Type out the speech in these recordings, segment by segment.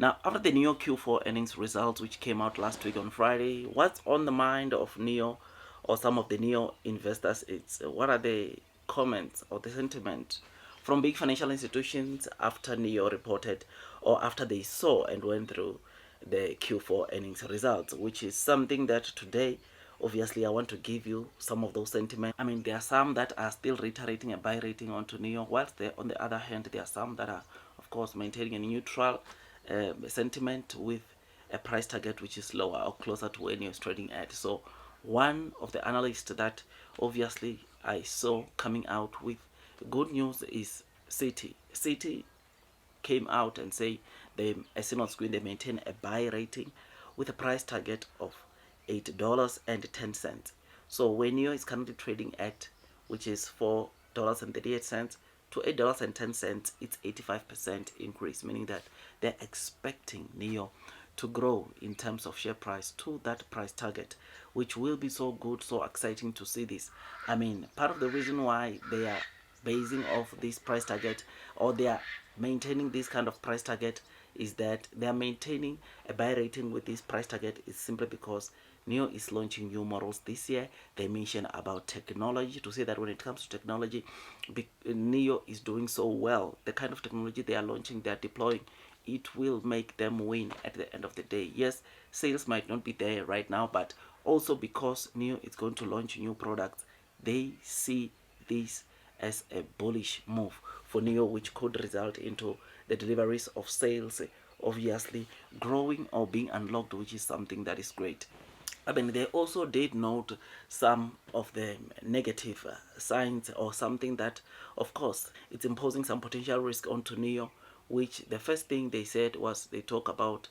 Now, after the NEO Q4 earnings results, which came out last week on Friday, what's on the mind of NEO or some of the NEO investors? It's what are the comments or the sentiment from big financial institutions after NEO reported or after they saw and went through the Q4 earnings results, which is something that today, obviously, I want to give you some of those sentiments. I mean, there are some that are still reiterating a buy rating onto NEO, whilst there, on the other hand, there are some that are, of course, maintaining a neutral sentiment with a price target which is lower or closer to where NEO is trading at. So one of the analysts that obviously I saw coming out with good news is Citi. Citi came out and say they, as seen on screen, they maintain a buy rating with a price target of $8.10. So when NEO is currently trading at, which is $4.38 to $8.10, it's 85% increase, meaning that they're expecting NEO to grow in terms of share price to that price target, which will be so good, so exciting to see this. I mean, part of the reason why they are basing off this price target, or they are maintaining this kind of price target, is that they are maintaining a buy rating with this price target is simply because NEO is launching new models this year. They mention about technology to say that when it comes to technology, NEO is doing so well. The kind of technology they are launching, they are deploying, it will make them win at the end of the day. Yes, sales might not be there right now, but also because NEO is going to launch new products, they see this as a bullish move for NEO, which could result into the deliveries of sales obviously growing or being unlocked, which is something that is great. I mean, they also did note some of the negative signs or something that, of course, it's imposing some potential risk onto NEO, which the first thing they said was they talk about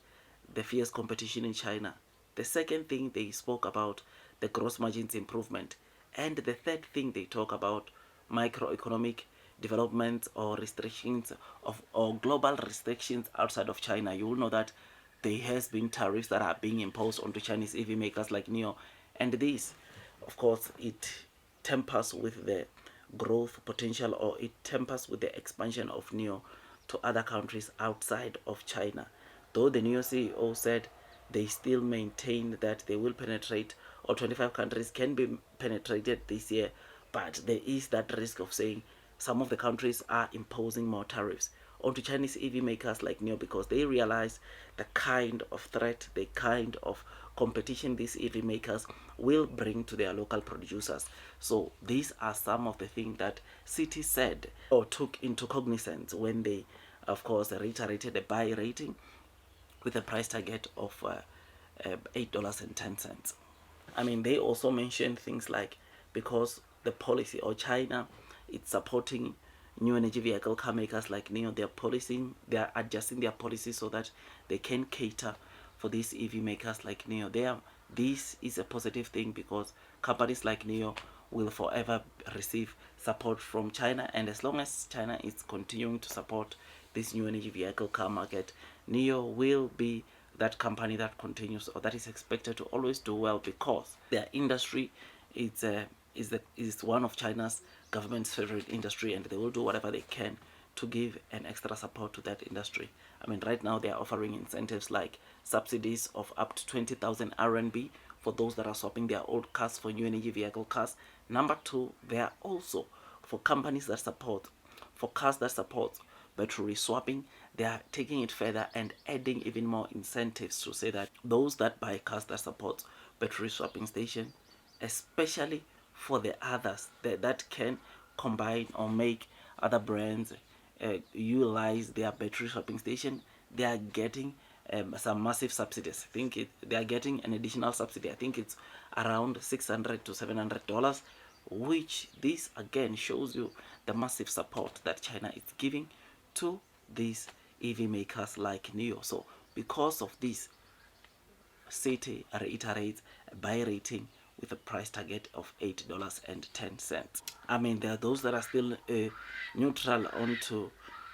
the fierce competition in China. The second thing they spoke about the gross margins improvement. And the third thing they talk about microeconomic developments or restrictions of or global restrictions outside of China. You will know that there has been tariffs that are being imposed onto Chinese EV makers like NEO, and this, of course, it tempers with the growth potential, or it tempers with the expansion of NEO to other countries outside of China. Though the NEO CEO said they still maintain that they will penetrate, or 25 countries can be penetrated this year, but there is that risk of saying some of the countries are imposing more tariffs onto Chinese EV makers like NEO, because they realize the kind of threat, the kind of competition these EV makers will bring to their local producers. So these are some of the things that Citi said or took into cognizance when they, of course, reiterated the buy rating with a price target of $8.10. I mean, they also mentioned things like because the policy or China, it's supporting new energy vehicle car makers like NEO. They are adjusting their policy so that they can cater for these EV makers like NEO. This is a positive thing because companies like NEO will forever receive support from China, and as long as China is continuing to support this new energy vehicle car market, NEO will be that company that continues or that is expected to always do well because their industry is one of China's government's favorite industry, and they will do whatever they can to give an extra support to that industry. I mean, right now they are offering incentives like subsidies of up to 20,000 RMB for those that are swapping their old cars for new energy vehicle cars. Number two, they are also for companies that support, for cars that support battery swapping, they are taking it further and adding even more incentives to say that those that buy cars that support battery swapping station, especially for the others that can combine or make other brands utilize their battery swapping station, they are getting some massive subsidies. I think they are getting an additional subsidy. I think it's around $600 to $700, which this again shows you the massive support that China is giving to these EV makers like NEO. So because of this, Citi reiterates a buy rating with a price target of $8.10. I mean, there are those that are still neutral onto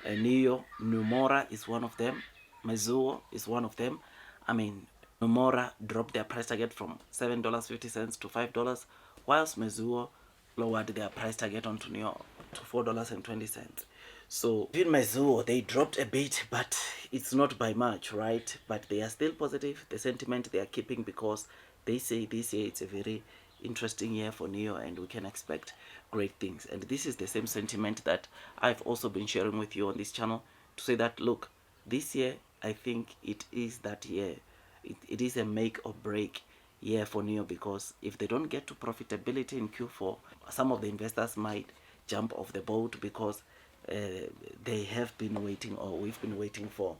NEO. Nomura is one of them. Mizuho is one of them. I mean, Nomura dropped their price target from $7.50 to $5, whilst Mizuho lowered their price target onto NEO to $4.20. So even Mizuho, they dropped a bit, but it's not by much, right? But they are still positive. The sentiment they are keeping, because they say this year it's a very interesting year for NEO and we can expect great things. And this is the same sentiment that I've also been sharing with you on this channel, to say that, look, this year I think it is that year. It is a make or break year for NEO, because if they don't get to profitability in Q4, some of the investors might jump off the boat, because they have been waiting, or we've been waiting for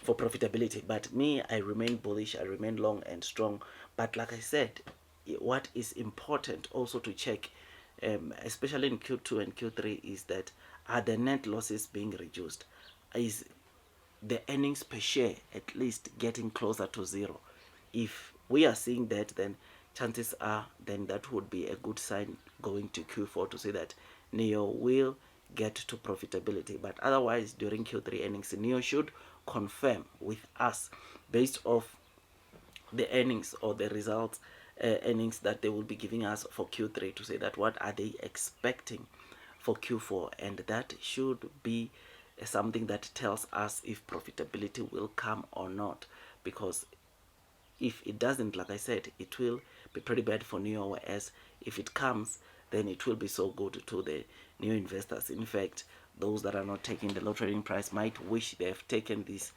profitability. But me, I remain bullish, I remain long and strong. But like I said, what is important also to check, especially in Q2 and Q3, is that, are the net losses being reduced? Is the earnings per share at least getting closer to zero? If we are seeing that, then chances are then that would be a good sign going to Q4, to say that NEO will get to profitability. But otherwise, during Q3 earnings, NEO should confirm with us, based off the earnings or the results, earnings that they will be giving us for Q3, to say that what are they expecting for Q4, and that should be something that tells us if profitability will come or not. Because if it doesn't, like I said, it will be pretty bad for NEO, whereas if it comes, then it will be so good to the new investors. In fact, those that are not taking the low trading price might wish they have taken this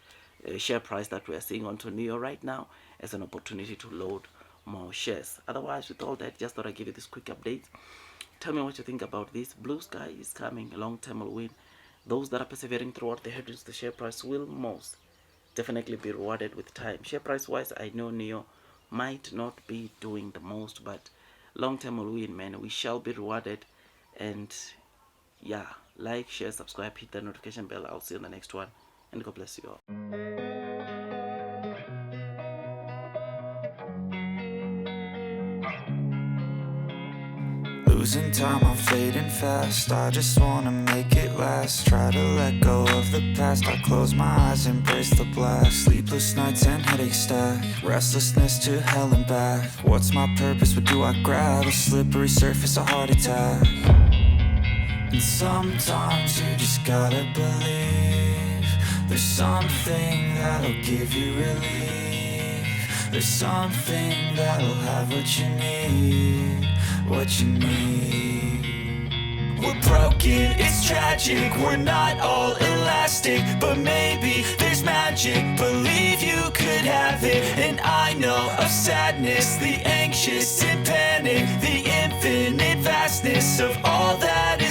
share price that we are seeing onto NEO right now as an opportunity to load more shares. Otherwise, with all that, just thought I'd give you this quick update. Tell me what you think about this. Blue sky is coming, long term will win. Those that are persevering throughout the headwinds, the share price will most definitely be rewarded with time. Share price wise, I know NEO might not be doing the most, but long term will win, man. We shall be rewarded. And yeah, like, share, subscribe, hit the notification bell. I'll see you in the next one, and God bless you all. Losing time, I'm fading fast. I just wanna make it last. Try to let go of the past. I close my eyes, embrace the blast. Sleepless nights and headaches stack. Restlessness to hell and back. What's my purpose? What do I grab? A slippery surface, a heart attack. And sometimes you just gotta believe there's something that'll give you relief. There's something that'll have what you need, what you need. We're broken, it's tragic, we're not all elastic, but maybe there's magic, believe you could have it. And I know of sadness, the anxious and panic, the infinite vastness of all that